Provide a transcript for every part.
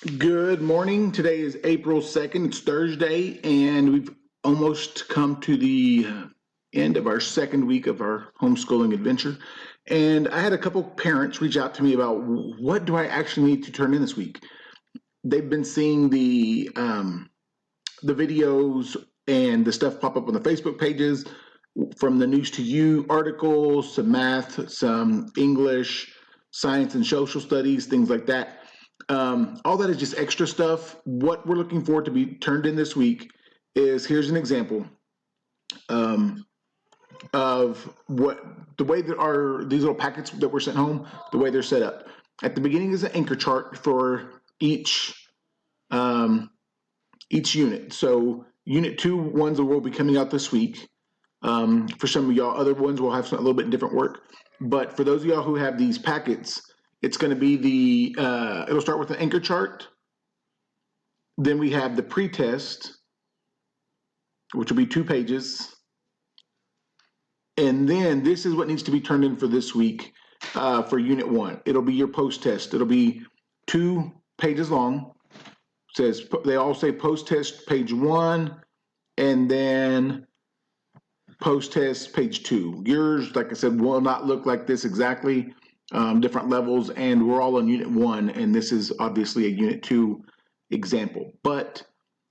Good morning. Today is April 2nd. It's Thursday, and we've almost come to the end of our second week of our homeschooling adventure. And I had a couple parents reach out to me about what do I actually need to turn in this week. They've been seeing the videos and the stuff pop up on the Facebook pages from the News to You articles, some math, some English, science and social studies, things like that. All that is just extra stuff. What we're looking for to be turned in this week is here's an example of what the way that these little packets that were sent home, the way they're set up. At the beginning is an anchor chart for each unit. So unit 2 ones will be coming out this week. For some of y'all, other ones will have a little bit different work. But for those of y'all who have these packets, it's going to be it'll start with an anchor chart. Then we have the pretest, which will be 2 pages. And then this is what needs to be turned in for this week for unit 1. It'll be your post-test. It'll be 2 pages long. They all say post-test page 1 and then post-test page 2. Yours, like I said, will not look like this exactly. Different levels, and we're all on unit 1, and this is obviously a unit 2 example. But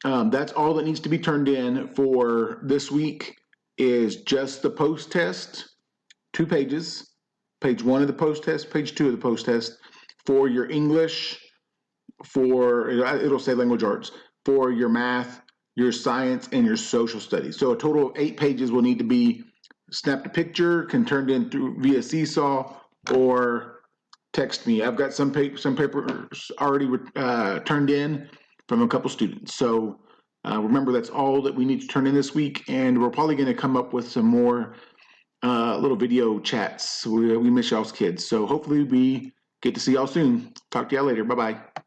that's all that needs to be turned in for this week is just the post-test, 2 pages, page 1 of the post-test, page 2 of the post-test, for your English, it'll say language arts, for your math, your science, and your social studies. So a total of 8 pages will need to be snapped a picture, can turn in via Seesaw, or text me. I've got some papers already turned in from a couple students. So remember, that's all that we need to turn in this week, and we're probably going to come up with some more little video chats. We miss y'all's kids. So hopefully we get to see y'all soon. Talk to y'all later. Bye-bye.